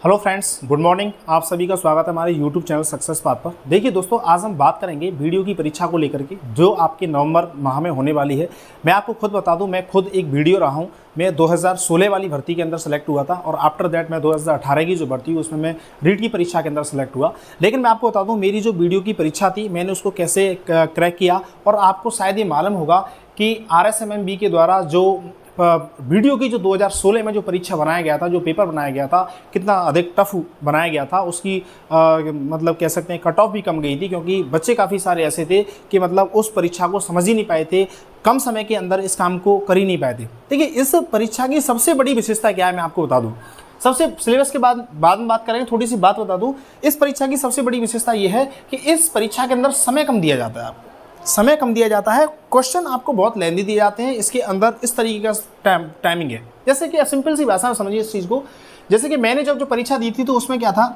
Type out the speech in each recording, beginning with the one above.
Hello friends, good morning. आप सभी का स्वागत है हमारे यूट्यूब चैनल सक्सेस पाथ पर। देखिए दोस्तों, आज हम बात करेंगे वीडियो की परीक्षा को लेकर के जो आपके नवंबर माह में होने वाली है। मैं आपको खुद बता दूं, मैं खुद एक वीडियो रहा हूं। मैं 2016 वाली भर्ती के अंदर सेलेक्ट हुआ था और आफ्टर दैट मैं 2018 की जो भर्ती हुई उसमें मैं रीट की परीक्षा के अंदर सेलेक्ट हुआ। लेकिन मैं आपको बता दूँ, मेरी जो वीडियो की परीक्षा थी मैंने उसको कैसे क्रैक किया। और आपको शायद ये मालूम होगा कि RSMMB के द्वारा जो वीडियो की जो 2016 में जो परीक्षा बनाया गया था, जो पेपर बनाया गया था, कितना अधिक टफ बनाया गया था। उसकी मतलब कह सकते हैं कट ऑफ भी कम गई थी, क्योंकि बच्चे काफ़ी सारे ऐसे थे कि मतलब उस परीक्षा को समझ ही नहीं पाए थे, कम समय के अंदर इस काम को कर ही नहीं पाए थे। देखिए, इस परीक्षा की सबसे बड़ी विशेषता क्या है मैं आपको बता दूँ। सबसे सिलेबस के बाद में बात करेंगे। थोड़ी सी बात बता दूँ, इस परीक्षा की सबसे बड़ी विशेषता यह है कि इस परीक्षा के अंदर समय कम दिया जाता है। आपको समय कम दिया जाता है, क्वेश्चन आपको बहुत लेंदी दिए जाते हैं। इसके अंदर इस तरीके का टाइमिंग है, जैसे कि सिंपल सी भाषा में समझिए इस चीज़ को। जैसे कि मैंने जब जो परीक्षा दी थी तो उसमें क्या था,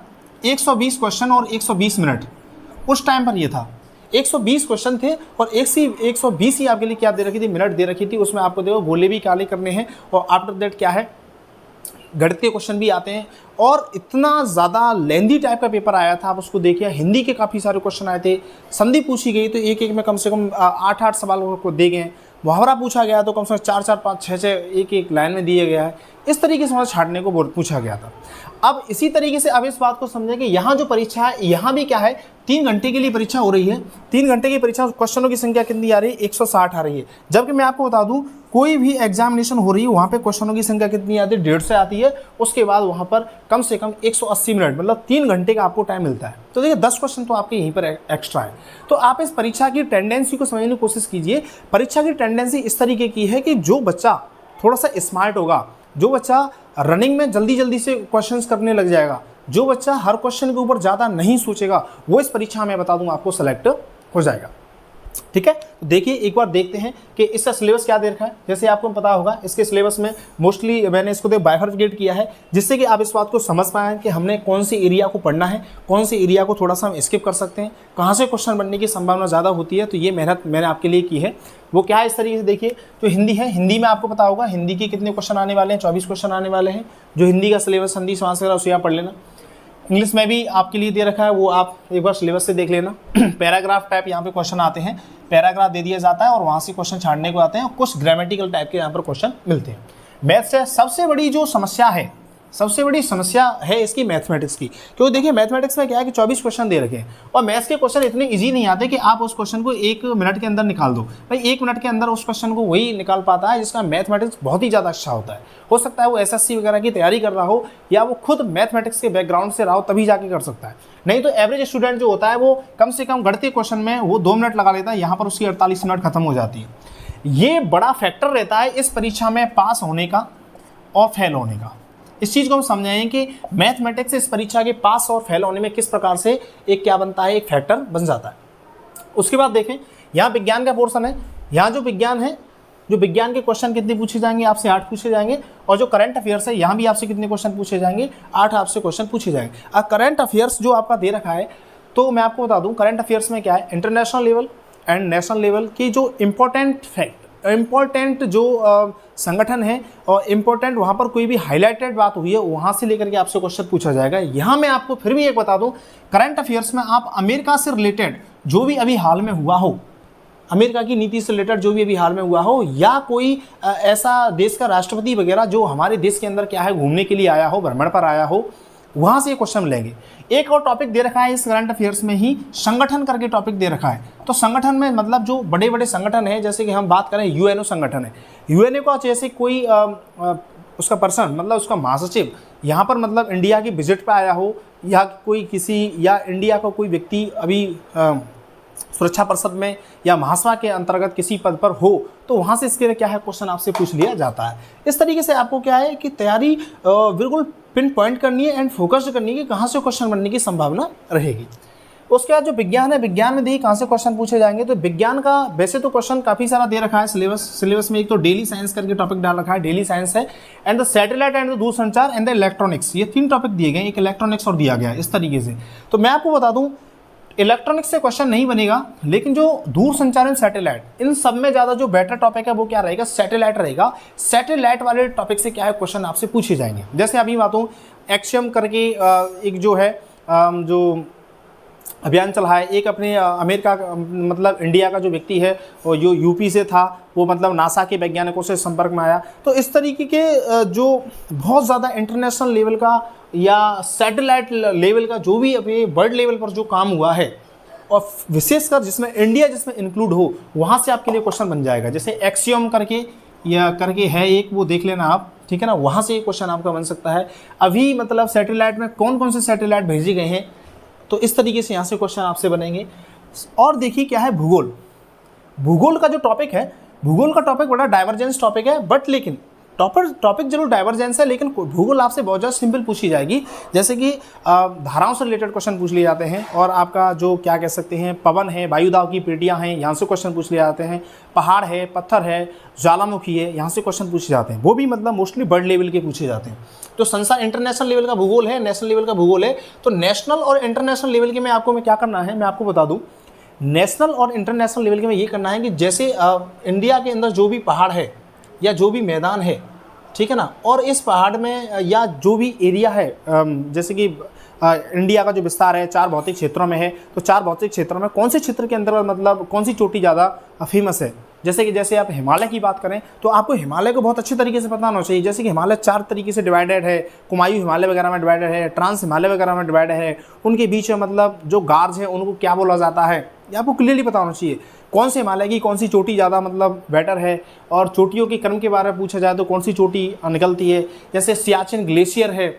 120 क्वेश्चन और 120 मिनट उस टाइम पर ये था। 120 क्वेश्चन थे और 120 ही आपके लिए क्या दे रखी थी, मिनट दे रखी थी। उसमें आपको देखो गोले भी काले करने हैं और आफ्टर दैट क्या है, गणित के क्वेश्चन भी आते हैं। और इतना ज़्यादा लेंदी टाइप का पेपर आया था, आप उसको देखिए। हिंदी के काफ़ी सारे क्वेश्चन आए थे, संधि पूछी गई तो एक एक में कम से कम 8-8 सवाल को दे गए। मुहावरा पूछा गया तो कम से कम 4-4, 5-6 एक लाइन में दिए गया है। इस तरीके से मतलब छाटने को पूछा गया था। अब इसी तरीके से अब इस बात को समझें कि यहाँ जो परीक्षा है, यहाँ भी क्या है, 3 घंटे के लिए परीक्षा हो रही है। 3 घंटे की परीक्षा, क्वेश्चनों की संख्या कितनी आ रही है, 160 आ रही है। जबकि मैं आपको बता दूं, कोई भी एग्जामिनेशन हो रही है वहाँ पे क्वेश्चनों की संख्या कितनी आती है, 150 आती है। उसके बाद वहाँ पर कम से कम 180 मिनट, मतलब 3 घंटे का आपको टाइम मिलता है। तो देखिए 10 क्वेश्चन तो आपके यहीं पर एक्स्ट्रा है। तो आप इस परीक्षा की टेंडेंसी को समझने की कोशिश कीजिए। परीक्षा की टेंडेंसी इस तरीके की है कि जो बच्चा थोड़ा सा स्मार्ट होगा, जो बच्चा रनिंग में जल्दी से क्वेश्चंस करने लग जाएगा, जो बच्चा हर क्वेश्चन के ऊपर ज़्यादा नहीं सोचेगा, वो इस परीक्षा में बता दूं आपको सेलेक्ट हो जाएगा। ठीक है, तो देखिए एक बार देखते हैं कि इसका सिलेबस क्या दे रखा है। जैसे आपको पता होगा, इसके सिलेबस में मोस्टली मैंने इसको बाइफरकेट किया है, जिससे कि आप इस बात को समझ पाएं कि हमने कौन सी एरिया को पढ़ना है, कौन सी एरिया को थोड़ा सा हम स्किप कर सकते हैं, कहाँ से क्वेश्चन बनने की संभावना ज़्यादा होती है। तो ये मेहनत मैंने आपके लिए की है। वो क्या है, इस तरीके से देखिए। तो हिंदी है, हिंदी में आपको पता होगा हिंदी के कितने क्वेश्चन आने वाले हैं, 24 क्वेश्चन आने वाले हैं। जो हिंदी का सिलेबस, संधि समास वगैरह उसे आप पढ़ लेना। इंग्लिश में भी आपके लिए दे रखा है, वो आप एक बार सिलेबस से देख लेना। पैराग्राफ टाइप यहाँ पे क्वेश्चन आते हैं, पैराग्राफ दे दिया जाता है और वहाँ से क्वेश्चन छाड़ने को आते हैं। और कुछ ग्रामेटिकल टाइप के यहाँ पर क्वेश्चन मिलते हैं। मैथ से सबसे बड़ी जो समस्या है, सबसे बड़ी समस्या है इसकी मैथमेटिक्स की। क्योंकि देखिए मैथमेटिक्स में क्या है कि 24 क्वेश्चन दे रखे हैं और मैथ्स के क्वेश्चन इतने इजी नहीं आते कि आप उस क्वेश्चन को 1 मिनट के अंदर निकाल दो। भाई 1 मिनट के अंदर उस क्वेश्चन को वही निकाल पाता है जिसका मैथमेटिक्स बहुत ही ज़्यादा अच्छा होता है। हो सकता है वो SSC वगैरह की तैयारी कर रहा हो या वो खुद मैथमेटिक्स के बैकग्राउंड से रहा हो, तभी जाके कर सकता है। नहीं तो एवरेज स्टूडेंट जो होता है वो कम से कम गणितीय क्वेश्चन में वो 2 मिनट लगा लेता है, यहाँ पर उसकी 48 मिनट खत्म हो जाती है। ये बड़ा फैक्टर रहता है इस परीक्षा में पास होने का और फेल होने का। इस चीज़ को हम समझाएं कि मैथमेटिक्स इस परीक्षा के पास और फेल होने में किस प्रकार से एक क्या बनता है, एक फैक्टर बन जाता है। उसके बाद देखें, यहाँ विज्ञान का पोर्शन है। यहाँ जो विज्ञान है, जो विज्ञान के क्वेश्चन कितने पूछे जाएंगे, आपसे 8 पूछे जाएंगे। और जो करंट अफेयर्स है, यहाँ भी आपसे कितने क्वेश्चन पूछे जाएंगे, 8 आपसे क्वेश्चन पूछे जाएंगे। अब करंट अफेयर्स जो आपका दे रखा है, तो मैं आपको बता दूँ करंट अफेयर्स में क्या है, international level and national level की जो इम्पोर्टेंट जो संगठन है और इम्पोर्टेंट वहाँ पर कोई भी हाईलाइटेड बात हुई है, वहाँ से लेकर के आपसे क्वेश्चन पूछा जाएगा। यहाँ मैं आपको फिर भी एक बता दूँ, करंट अफेयर्स में आप अमेरिका से रिलेटेड जो भी अभी हाल में हुआ हो, अमेरिका की नीति से रिलेटेड जो भी अभी हाल में हुआ हो, या कोई ऐसा देश का राष्ट्रपति वगैरह जो हमारे देश के अंदर क्या है घूमने के लिए आया हो, भ्रमण पर आया हो, वहाँ से क्वेश्चन मिलेंगे। एक और टॉपिक दे रखा है इस करंट अफेयर्स में ही, संगठन करके टॉपिक दे रखा है। तो संगठन में मतलब जो बड़े बड़े संगठन है, जैसे कि हम बात करें UNO संगठन है, UNO का जैसे कोई उसका पर्सन, मतलब उसका महासचिव यहाँ पर मतलब इंडिया की विजिट पे आया हो, या कोई किसी या इंडिया का कोई व्यक्ति अभी सुरक्षा परिषद में या महासभा के अंतर्गत किसी पद पर हो, तो वहाँ से इसके लिए क्या है क्वेश्चन आपसे पूछ लिया जाता है। इस तरीके से आपको क्या है कि तैयारी बिल्कुल पिन पॉइंट करनी है एंड फोकस्ड करनी है कि कहाँ से क्वेश्चन बनने की संभावना रहेगी। उसके बाद जो विज्ञान है, विज्ञान में देखिए कहाँ से क्वेश्चन पूछे जाएंगे। तो विज्ञान का वैसे तो क्वेश्चन काफ़ी सारा दे रखा है सिलेबस में। एक तो डेली साइंस करके टॉपिक डाल रखा है, डेली साइंस है, and the satellite and the दूरसंचार एंड द इलेक्ट्रॉनिक्स, ये 3 टॉपिक दिए गए, एक इलेक्ट्रॉनिक्स और दिया गया है इस तरीके से। तो मैं आपको बता दूँ, इलेक्ट्रॉनिक्स से क्वेश्चन नहीं बनेगा, लेकिन जो दूरसंचार एंड सैटेलाइट, इन सब में ज़्यादा जो बेटर टॉपिक है वो क्या रहेगा, सैटेलाइट रहेगा। सैटेलाइट वाले टॉपिक से क्या है क्वेश्चन आपसे पूछे जाएंगे। जैसे अभी बात हूँ एक्शियम करके एक जो है जो अभियान चला है, एक अपने अमेरिका मतलब इंडिया का जो व्यक्ति है वो जो यूपी से था, वो मतलब नासा के वैज्ञानिकों से संपर्क में आया। तो इस तरीके के जो बहुत ज़्यादा इंटरनेशनल लेवल का या सैटेलाइट लेवल का जो भी अभी वर्ल्ड लेवल पर जो काम हुआ है, और विशेषकर जिसमें इंडिया जिसमें इंक्लूड हो, वहाँ से आपके लिए क्वेश्चन बन जाएगा। जैसे एक्सियम करके या करके है एक, वो देख लेना आप, ठीक है ना, वहाँ से ये क्वेश्चन आपका बन सकता है। अभी मतलब सैटेलाइट में कौन कौन से सैटेलाइट भेजे गए हैं, तो इस तरीके से यहाँ से क्वेश्चन आपसे बनेंगे। और देखिए क्या है, भूगोल। भूगोल का जो टॉपिक है, भूगोल का टॉपिक बड़ा डाइवर्जेंस टॉपिक है, बट लेकिन टॉपिक जरूर डाइवर्जेंस है, लेकिन भूगोल आपसे बहुत ज़्यादा सिंपल पूछी जाएगी। जैसे कि धाराओं से रिलेटेड क्वेश्चन पूछ लिए जाते हैं, और आपका जो क्या कह सकते हैं, पवन है, वायुदाव की पेटियाँ हैं, यहाँ से क्वेश्चन पूछ लिए जाते हैं। पहाड़ है, पत्थर है, ज्वालामुखी है, यहाँ से क्वेश्चन पूछे जाते हैं। वो भी मतलब मोस्टली बर्ड लेवल के पूछे जाते हैं। तो संसार इंटरनेशनल लेवल का भूगोल है, नेशनल लेवल का भूगोल है। तो नेशनल और इंटरनेशनल लेवल के में आपको क्या करना है, मैं आपको बता दूँ। नेशनल और इंटरनेशनल लेवल के में ये करना है कि जैसे इंडिया के अंदर जो भी पहाड़ है या जो भी मैदान है, ठीक है ना, और इस पहाड़ में या जो भी एरिया है, जैसे कि इंडिया का जो विस्तार है 4 भौतिक क्षेत्रों में है, तो 4 भौतिक क्षेत्रों में कौन से क्षेत्र के अंदर मतलब कौन सी चोटी ज़्यादा फेमस है। जैसे आप हिमालय की बात करें तो आपको हिमालय को बहुत अच्छे तरीके से पता होना चाहिए। जैसे कि हिमालय 4 तरीके से डिवाइडेड है, कुमायूं हिमालय वगैरह में डिवाइडेड है, ट्रांस हिमालय वगैरह में डिवाइडेड है। उनके बीच में मतलब जो गार्ज है उनको क्या बोला जाता है, ये आपको क्लियरली पता होना चाहिए। कौन से हिमालय की कौन सी चोटी ज़्यादा मतलब बेटर है, और चोटियों के क्रम के बारे में पूछा जाए तो कौन सी चोटी निकलती है। जैसे सियाचिन ग्लेशियर है,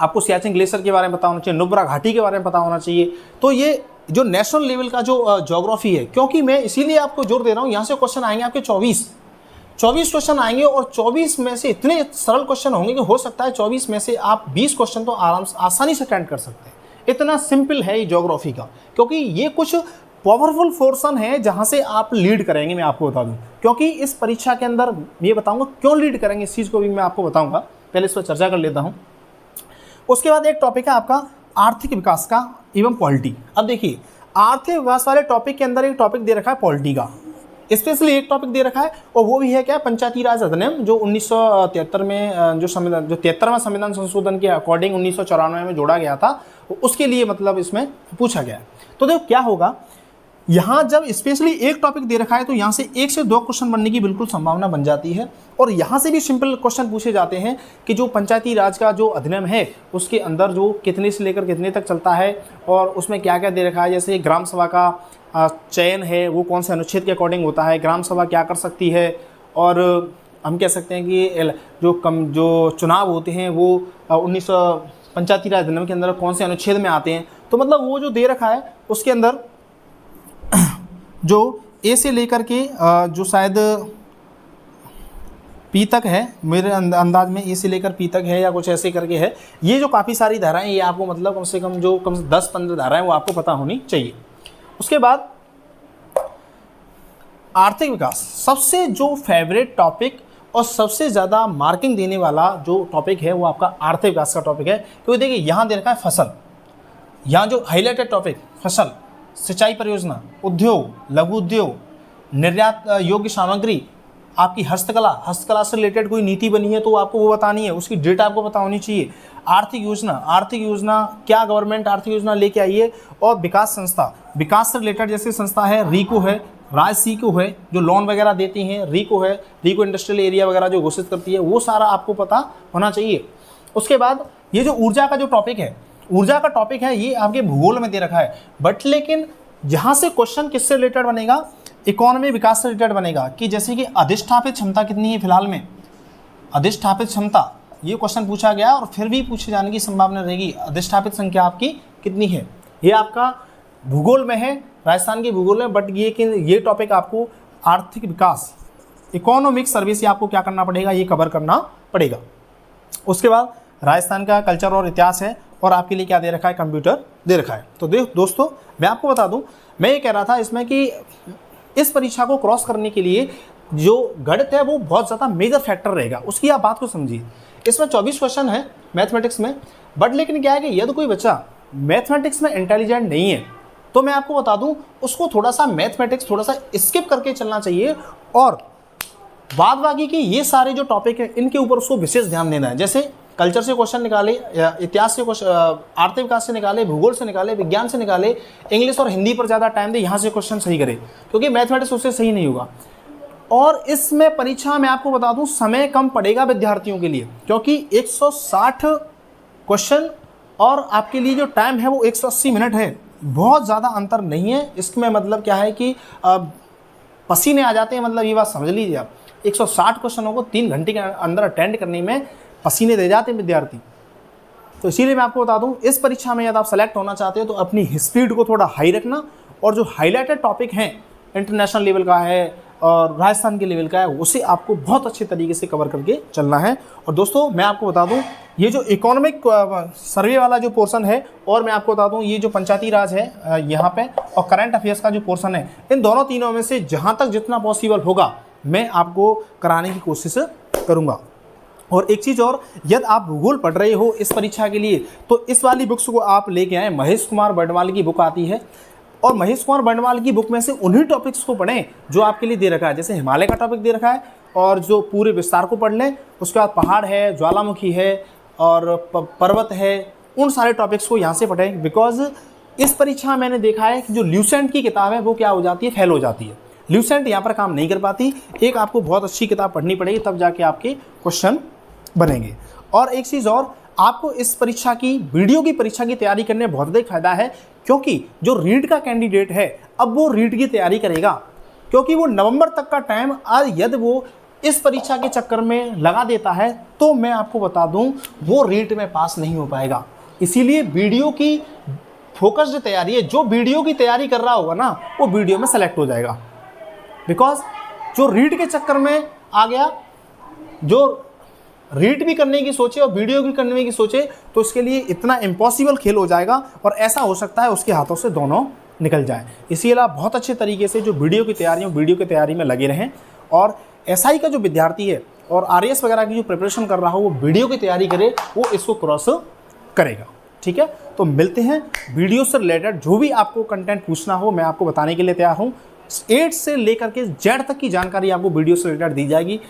आपको सियाचिन ग्लेशियर के बारे में पता होना चाहिए, नुब्रा घाटी के बारे में पता होना चाहिए। तो ये जो नेशनल लेवल का जो ज्योग्राफी है, क्योंकि मैं इसीलिए आपको जोर दे रहा हूँ, यहाँ से क्वेश्चन आएंगे आपके 24 क्वेश्चन आएंगे, और 24 में से इतने सरल क्वेश्चन होंगे कि हो सकता है 24 में से आप 20 क्वेश्चन तो आसानी से अटेंड कर सकते हैं। इतना सिंपल है ये ज्योग्राफी का, क्योंकि ये कुछ पावरफुल पोर्शन है जहाँ से आप लीड करेंगे। मैं आपको बता दूँ, क्योंकि इस परीक्षा के अंदर ये बताऊँगा क्यों लीड करेंगे, इस चीज़ को भी मैं आपको बताऊँगा। पहले इस पर चर्चा कर लेता हूँ। उसके बाद एक टॉपिक है आपका आर्थिक विकास का एवं पॉलिटी। अब देखिए, आर्थिक विकास वाले टॉपिक के अंदर एक टॉपिक दे रखा है पॉलिटी का, स्पेशली एक टॉपिक दे रखा है, और वो भी है क्या, पंचायती राज अधिनियम, जो 1973 में जो 73वां संविधान संशोधन के अकॉर्डिंग 1994 में जोड़ा गया था, उसके लिए मतलब इसमें पूछा गया। तो देखो क्या होगा, यहाँ जब स्पेशली एक टॉपिक दे रखा है तो यहाँ से 1 से 2 क्वेश्चन बनने की बिल्कुल संभावना बन जाती है। और यहाँ से भी सिंपल क्वेश्चन पूछे जाते हैं कि जो पंचायती राज का जो अधिनियम है उसके अंदर जो कितने से लेकर कितने तक चलता है, और उसमें क्या क्या दे रखा है। जैसे ग्राम सभा का चयन है वो कौन से अनुच्छेद के अकॉर्डिंग होता है, ग्राम सभा क्या कर सकती है, और हम कह सकते हैं कि जो चुनाव होते हैं वो 19 पंचायती राज अधिनियम के अंदर कौन से अनुच्छेद में आते हैं। तो मतलब वो जो दे रखा है उसके अंदर जो ए से लेकर के जो शायद पी तक है, मेरे अंदाज में ए से लेकर पी तक है या कुछ ऐसे करके है। ये जो काफ़ी सारी धाराएं, ये आपको मतलब कम से कम 10-15 धाराएं वो आपको पता होनी चाहिए। उसके बाद आर्थिक विकास, सबसे जो फेवरेट टॉपिक और सबसे ज़्यादा मार्किंग देने वाला जो टॉपिक है वो आपका आर्थिक विकास का टॉपिक है। क्योंकि देखिए यहाँ दे रखा है फसल, यहाँ जो हाईलाइटेड टॉपिक फसल, सिंचाई परियोजना, उद्योग, लघु उद्योग, निर्यात योग्य सामग्री, आपकी हस्तकला से रिलेटेड कोई नीति बनी है तो आपको वो बतानी है, उसकी डेट आपको पता होनी चाहिए। आर्थिक योजना क्या गवर्नमेंट आर्थिक योजना लेके आई है, और विकास से रिलेटेड जैसे संस्था है, रीको है, राजसीको है जो लोन वगैरह देती हैं, रीको इंडस्ट्रियल एरिया वगैरह जो घोषित करती है, वो सारा आपको पता होना चाहिए। उसके बाद ये जो ऊर्जा का जो टॉपिक है, ये आपके भूगोल में दे रखा है, बट लेकिन यहाँ से क्वेश्चन किससे रिलेटेड बनेगा, इकोनॉमी विकास से रिलेटेड बनेगा। कि जैसे कि अधिष्ठापित क्षमता कितनी है फिलहाल में, अधिष्ठापित क्षमता, ये क्वेश्चन पूछा गया और फिर भी पूछे जाने की संभावना रहेगी। अधिष्ठापित संख्या आपकी कितनी है, ये आपका भूगोल में है, राजस्थान के भूगोल में, बट ये टॉपिक आपको आर्थिक विकास, इकोनॉमिक सर्विस, ये आपको क्या करना पड़ेगा, ये कवर करना पड़ेगा। उसके बाद राजस्थान का कल्चर और इतिहास है, और आपके लिए क्या दे रखा है, कंप्यूटर दे रखा है। तो दोस्तों मैं आपको बता दूं, मैं ये कह रहा था इसमें कि इस परीक्षा को क्रॉस करने के लिए जो गणित है वो बहुत ज़्यादा मेजर फैक्टर रहेगा, उसकी आप बात को समझिए। इसमें 24 क्वेश्चन है मैथमेटिक्स में, बट लेकिन क्या है कि यदि कोई बच्चा मैथमेटिक्स में इंटेलिजेंट नहीं है तो मैं आपको बता दूं उसको थोड़ा सा मैथमेटिक्स थोड़ा सा स्किप करके चलना चाहिए, और बाद बाकी के ये सारे जो टॉपिक है इनके ऊपर उसको विशेष ध्यान देना है। जैसे कल्चर से क्वेश्चन निकाले, इतिहास से क्वेश्चन, आर्थिक विकास से निकाले, भूगोल से निकाले, विज्ञान से निकाले, इंग्लिश और हिंदी पर ज़्यादा टाइम दे, यहाँ से क्वेश्चन सही करे, क्योंकि मैथमेटिक्स उससे सही नहीं होगा। और इसमें परीक्षा में आपको बता दूं समय कम पड़ेगा विद्यार्थियों के लिए, क्योंकि 160 क्वेश्चन और आपके लिए जो टाइम है वो 180 मिनट है, बहुत ज़्यादा अंतर नहीं है। इसमें मतलब क्या है कि पसीने आ जाते हैं, मतलब ये बात समझ लीजिए आप। 160 क्वेश्चनों को 3 घंटे के अंदर अटेंड करने में पसीने दे जाते हैं विद्यार्थी। तो इसीलिए मैं आपको बता दूं, इस परीक्षा में यदि आप सेलेक्ट होना चाहते हो तो अपनी स्पीड को थोड़ा हाई रखना, और जो हाईलाइटेड टॉपिक हैं इंटरनेशनल लेवल का है और राजस्थान के लेवल का है, उसे आपको बहुत अच्छे तरीके से कवर करके चलना है। और दोस्तों मैं आपको बता दूं, ये जो इकोनॉमिक सर्वे वाला जो पोर्शन है, और मैं आपको बता दूं ये जो पंचायती राज है यहाँ पे, और करंट अफेयर्स का जो पोर्शन है, इन दोनों तीनों में से जहाँ तक जितना पॉसिबल होगा मैं आपको कराने की कोशिश करूँगा। और एक चीज़ और, यदि आप भूगोल पढ़ रहे हो इस परीक्षा के लिए, तो इस वाली बुक्स को आप लेके आएँ। महेश कुमार बर्णवाल की बुक आती है, और महेश कुमार बर्णवाल की बुक में से उन्हीं टॉपिक्स को पढ़ें जो आपके लिए दे रखा है। जैसे हिमालय का टॉपिक दे रखा है, और जो पूरे विस्तार को पढ़ लें। उसके बाद पहाड़ है, ज्वालामुखी है और पर्वत है, उन सारे टॉपिक्स को यहाँ से पढ़ें। बिकॉज इस परीक्षा में मैंने देखा है कि जो ल्यूसेंट की किताब है वो क्या हो जाती है, फेल हो जाती है। ल्यूसेंट यहाँ पर काम नहीं कर पाती। एक आपको बहुत अच्छी किताब पढ़नी पड़ेगी, तब जाके आपके क्वेश्चन बनेंगे। और एक चीज़ और, आपको इस परीक्षा की, वीडियो की परीक्षा की तैयारी करने में बहुत अधिक फायदा है, क्योंकि जो रीट का कैंडिडेट है अब वो रीट की तैयारी करेगा, क्योंकि वो नवंबर तक का टाइम यदि वो इस परीक्षा के चक्कर में लगा देता है तो मैं आपको बता दूं वो रीट में पास नहीं हो पाएगा। इसीलिए वीडियो की फोकस्ड तैयारी है। जो वीडियो की तैयारी कर रहा होगा ना, वो वीडियो में सेलेक्ट हो जाएगा। बिकॉज जो रीट के चक्कर में आ गया, जो रीड भी करने की सोचे और वीडियो भी करने की सोचे, तो इसके लिए इतना इम्पॉसिबल खेल हो जाएगा, और ऐसा हो सकता है उसके हाथों से दोनों निकल जाए। इसीलिए आप बहुत अच्छे तरीके से जो वीडियो की तैयारी में लगे रहें। और एसआई का जो विद्यार्थी है और आरएएस वगैरह की जो प्रिपरेशन कर रहा हो, वो वीडियो की तैयारी करे, वो इसको क्रॉस करेगा। ठीक है, तो मिलते हैं। वीडियो से रिलेटेड जो भी आपको कंटेंट पूछना हो मैं आपको बताने के लिए तैयार हूँ। 8 से लेकर के Z तक की जानकारी आपको वीडियो से रिलेटेड दी जाएगी।